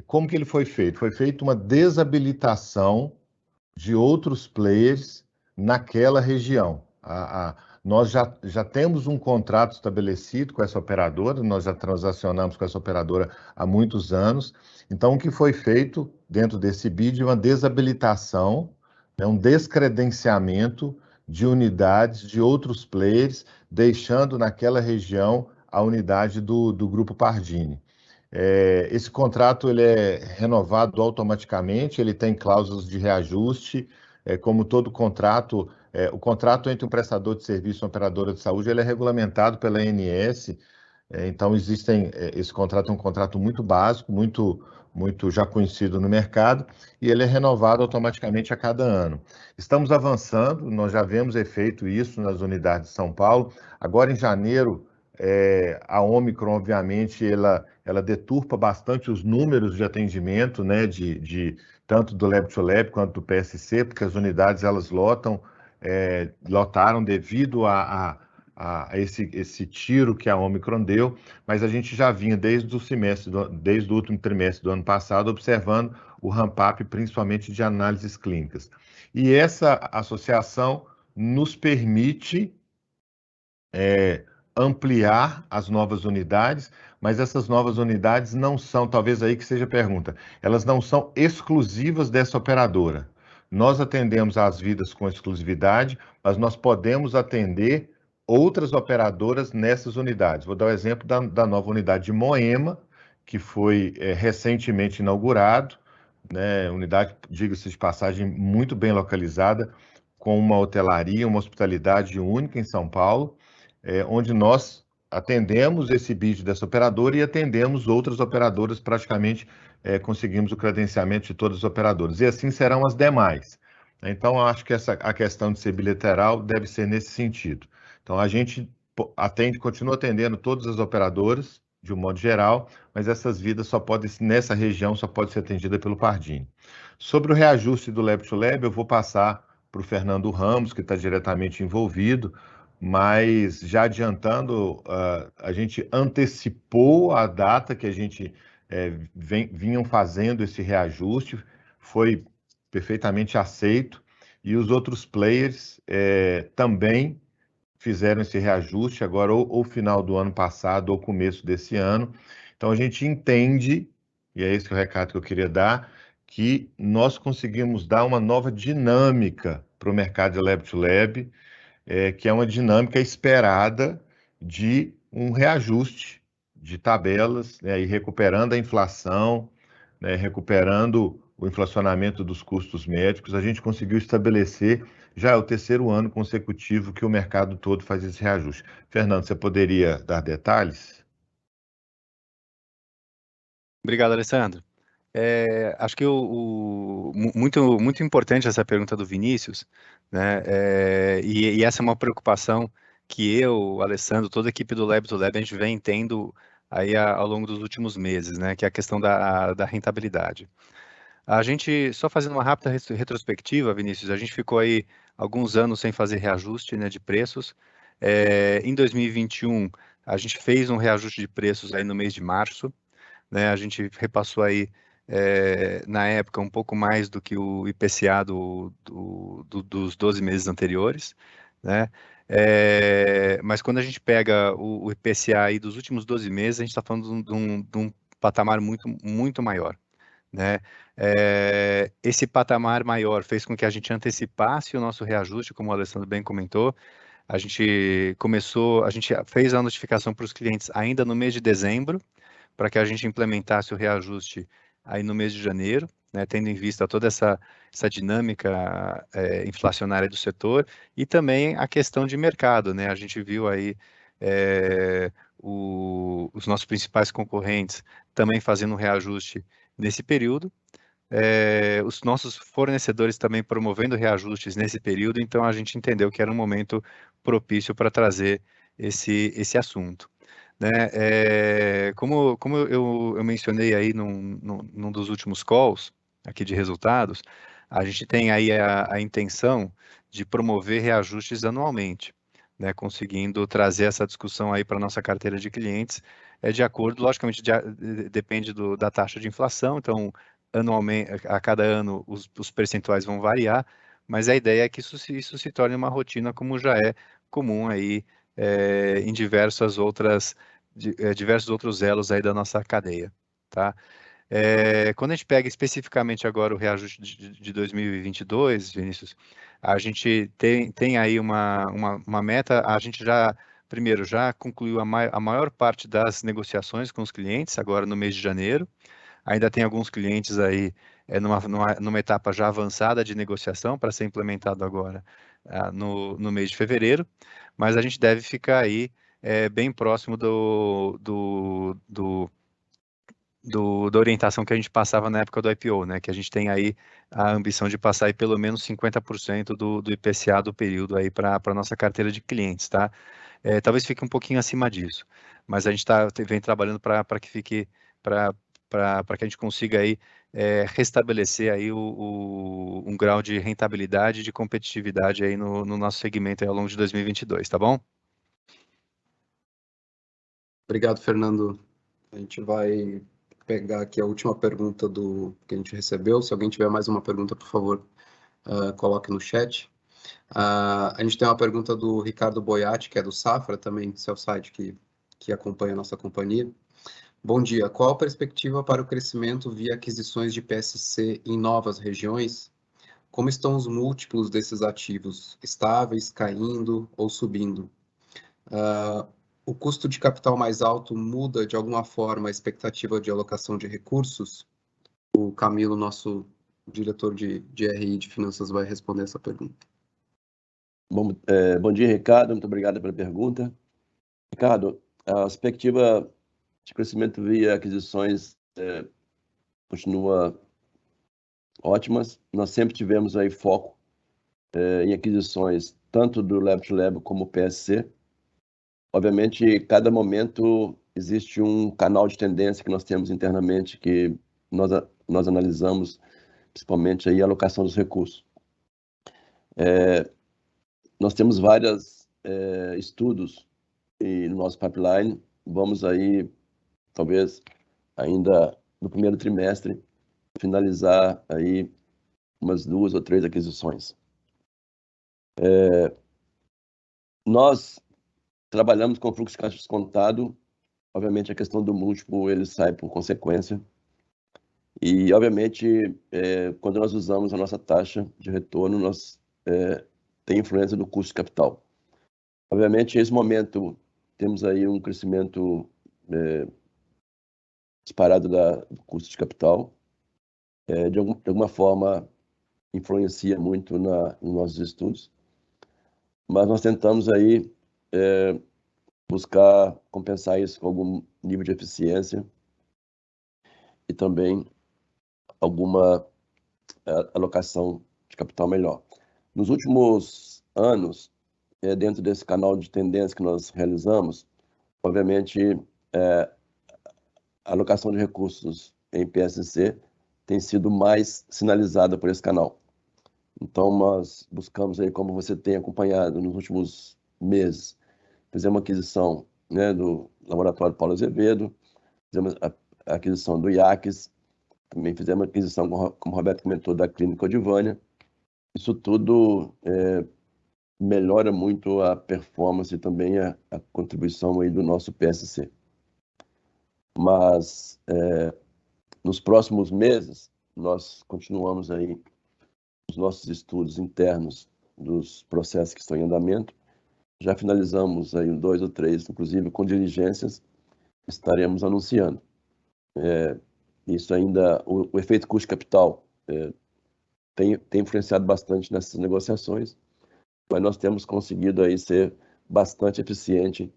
Como que ele foi feito? Foi feita uma desabilitação de outros players naquela região. Nós já temos um contrato estabelecido com essa operadora, nós já transacionamos com essa operadora há muitos anos. Então, o que foi feito dentro desse bid é uma desabilitação, um descredenciamento de unidades de outros players, deixando naquela região a unidade do Grupo Pardini. Esse contrato ele é renovado automaticamente, ele tem cláusulas de reajuste, como todo contrato. O contrato entre um prestador de serviço e uma operadora de saúde ele é regulamentado pela ANS, então esse contrato é um contrato muito básico, muito já conhecido no mercado, e ele é renovado automaticamente a cada ano. Estamos avançando, nós já vemos efeito isso nas unidades de São Paulo. Agora, em janeiro, a Omicron, obviamente, ela deturpa bastante os números de atendimento, né, tanto do Lab to Lab quanto do PSC, porque as unidades elas lotaram devido a esse tiro que a Omicron deu, mas a gente já vinha desde o último trimestre do ano passado, observando o ramp-up, principalmente de análises clínicas. E essa associação nos permite ampliar as novas unidades, mas essas novas unidades não são, talvez aí que seja a pergunta, elas não são exclusivas dessa operadora. Nós atendemos as vidas com exclusividade, mas nós podemos atender outras operadoras nessas unidades. Vou dar o exemplo da nova unidade de Moema, que foi recentemente inaugurado, né? Unidade, diga-se de passagem, muito bem localizada, com uma hotelaria, uma hospitalidade única em São Paulo, onde nós atendemos esse bid dessa operadora e atendemos outras operadoras, praticamente conseguimos o credenciamento de todas as operadoras. E assim serão as demais. Então, eu acho que a questão de ser bilateral deve ser nesse sentido. Então, a gente continua atendendo todas as operadoras, de um modo geral, mas essas vidas nessa região, só pode ser atendida pelo Pardini. Sobre o reajuste do Lab to Lab, eu vou passar para o Fernando Ramos, que está diretamente envolvido, mas já adiantando, a gente antecipou a data que a gente vinham fazendo esse reajuste, foi perfeitamente aceito, e os outros players também fizeram esse reajuste agora ou final do ano passado ou começo desse ano. Então a gente entende, e é esse o recado que eu queria dar, que nós conseguimos dar uma nova dinâmica para o mercado de Lab to Lab, que é uma dinâmica esperada de um reajuste de tabelas, né, e recuperando a inflação, né, recuperando o inflacionamento dos custos médicos. A gente conseguiu estabelecer, já é o terceiro ano consecutivo que o mercado todo faz esse reajuste. Fernando, você poderia dar detalhes? Obrigado, Alessandro. Acho que muito importante essa pergunta do Vinícius, né? E essa é uma preocupação que eu, o Alessandro, toda a equipe do Lab to Lab, a gente vem tendo aí ao longo dos últimos meses, né? Que é a questão da rentabilidade. A gente, só fazendo uma rápida retrospectiva, Vinícius, a gente ficou aí alguns anos sem fazer reajuste, né, de preços. Em 2021, a gente fez um reajuste de preços aí no mês de março, né? A gente repassou aí, na época, um pouco mais do que o IPCA dos 12 meses anteriores, né? Mas quando a gente pega o IPCA aí dos últimos 12 meses, a gente está falando de um patamar muito maior, né? Esse patamar maior fez com que a gente antecipasse o nosso reajuste, como o Alessandro bem comentou. A gente fez a notificação para os clientes ainda no mês de dezembro, para que a gente implementasse o reajuste aí no mês de janeiro, né, tendo em vista toda essa dinâmica inflacionária do setor e também a questão de mercado, né? A gente viu aí os nossos principais concorrentes também fazendo um reajuste nesse período, os nossos fornecedores também promovendo reajustes nesse período, então a gente entendeu que era um momento propício para trazer esse assunto, né? Como eu mencionei aí num dos últimos calls aqui de resultados, a gente tem aí a intenção de promover reajustes anualmente, né? Conseguindo trazer essa discussão aí para a nossa carteira de clientes, de acordo, logicamente, depende da taxa de inflação, então anualmente, a cada ano os percentuais vão variar, mas a ideia é que isso se torne uma rotina como já é comum aí em diversos outros elos aí da nossa cadeia, tá? Quando a gente pega especificamente agora o reajuste de 2022, Vinícius, a gente tem aí uma meta, a gente primeiro, já concluiu a maior parte das negociações com os clientes, agora no mês de janeiro. Ainda tem alguns clientes aí numa etapa já avançada de negociação para ser implementado agora no mês de fevereiro, mas a gente deve ficar aí bem próximo da orientação que a gente passava na época do IPO, né? Que a gente tem aí a ambição de passar aí pelo menos 50% do IPCA do período aí para a nossa carteira de clientes, tá? Talvez fique um pouquinho acima disso, mas a gente vem trabalhando para que fique, para que a gente consiga aí restabelecer aí um grau de rentabilidade e de competitividade aí no nosso segmento aí ao longo de 2022, tá bom? Obrigado, Fernando. A gente vai pegar aqui a última pergunta que a gente recebeu. Se alguém tiver mais uma pergunta, por favor, coloque no chat. A gente tem uma pergunta do Ricardo Boiati, que é do Safra, também, seu site que acompanha a nossa companhia. Bom dia. Qual a perspectiva para o crescimento via aquisições de PSC em novas regiões? Como estão os múltiplos desses ativos? Estáveis, caindo ou subindo? O custo de capital mais alto muda de alguma forma a expectativa de alocação de recursos? O Camilo, nosso diretor de RI de Finanças, vai responder essa pergunta. Bom dia, Ricardo. Muito obrigado pela pergunta. Ricardo, a perspectiva de crescimento via aquisições continua ótimas. Nós sempre tivemos aí foco em aquisições tanto do Lab to Lab como PSC. Obviamente, cada momento existe um canal de tendência que nós temos internamente que nós analisamos, principalmente aí a alocação dos recursos. Nós temos vários estudos no nosso pipeline. Vamos aí, talvez, ainda no primeiro trimestre, finalizar aí umas 2 ou 3 aquisições. Nós trabalhamos com fluxo de caixa descontado. Obviamente, a questão do múltiplo, ele sai por consequência. E, obviamente, quando nós usamos a nossa taxa de retorno, tem influência do custo de capital. Obviamente, nesse momento, temos aí um crescimento disparado do custo de capital. De alguma forma, influencia muito nos nossos estudos. Mas nós tentamos aí buscar compensar isso com algum nível de eficiência. e também alguma alocação de capital melhor. Nos últimos anos, dentro desse canal de tendência que nós realizamos, obviamente, a alocação de recursos em PSC tem sido mais sinalizada por esse canal. Então, nós buscamos aí, como você tem acompanhado nos últimos meses, fizemos uma aquisição, né, do Laboratório Paulo Azevedo, fizemos a aquisição do IACS, também fizemos a aquisição, como o Roberto comentou, da Clínica Odivânia. Isso tudo melhora muito a performance e também a contribuição aí do nosso PSC. Mas, nos próximos meses, nós continuamos aí os nossos estudos internos dos processos que estão em andamento. Já finalizamos aí 2 ou 3, inclusive com diligências, estaremos anunciando. Isso ainda, o efeito custo-capital tem influenciado bastante nessas negociações, mas nós temos conseguido aí ser bastante eficiente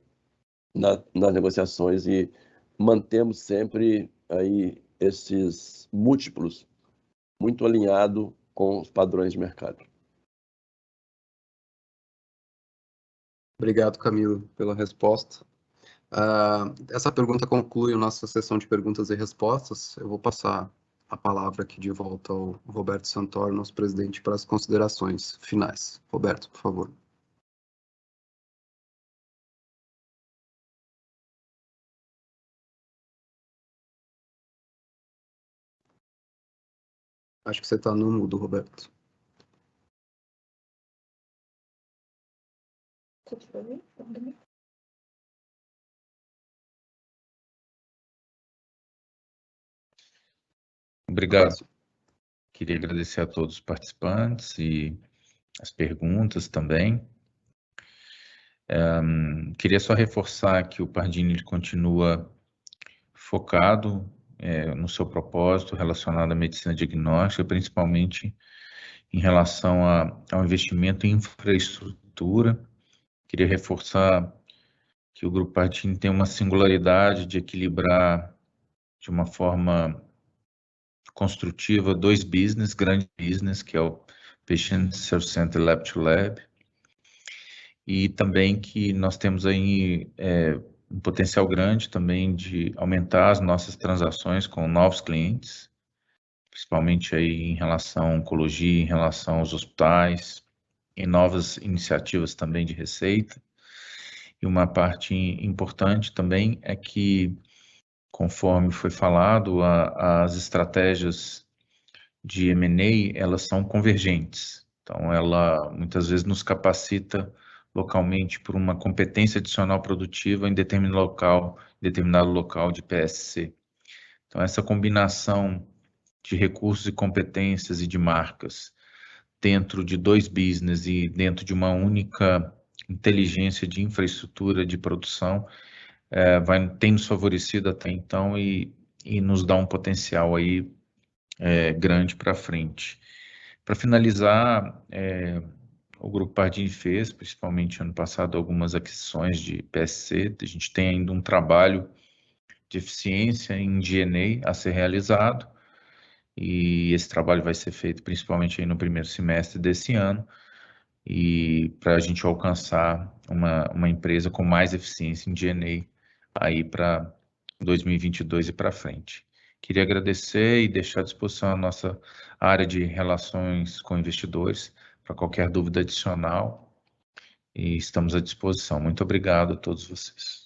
nas negociações e mantemos sempre aí esses múltiplos muito alinhado com os padrões de mercado. Obrigado, Camilo, pela resposta. Essa pergunta conclui a nossa sessão de perguntas e respostas. Eu vou passar a palavra aqui de volta ao Roberto Santoro, nosso presidente, para as considerações finais. Roberto, por favor. Acho que você está no mudo, Roberto. Obrigado. Queria agradecer a todos os participantes e as perguntas também. Queria só reforçar que o Pardini continua focado no seu propósito relacionado à medicina diagnóstica, principalmente em relação ao investimento em infraestrutura. Queria reforçar que o Grupo Pardini tem uma singularidade de equilibrar de uma forma construtiva 2 business, grande business, que é o Patient Service Center Lab to Lab, e também que nós temos aí um potencial grande também de aumentar as nossas transações com novos clientes, principalmente aí em relação à oncologia, em relação aos hospitais, em novas iniciativas também de receita. E uma parte importante também é que, conforme foi falado, as estratégias de M&A, elas são convergentes. Então, ela muitas vezes nos capacita localmente por uma competência adicional produtiva em determinado local de PSC. Então, essa combinação de recursos e competências e de marcas dentro de 2 business e dentro de uma única inteligência de infraestrutura de produção tem nos favorecido até então e nos dá um potencial aí grande para frente. Para finalizar, o Grupo Pardini fez, principalmente ano passado, algumas aquisições de PSC. A gente tem ainda um trabalho de eficiência em G&A a ser realizado, e esse trabalho vai ser feito principalmente aí no primeiro semestre desse ano, e para a gente alcançar uma empresa com mais eficiência em G&A aí para 2022 e para frente. Queria agradecer e deixar à disposição a nossa área de relações com investidores para qualquer dúvida adicional, e estamos à disposição. Muito obrigado a todos vocês.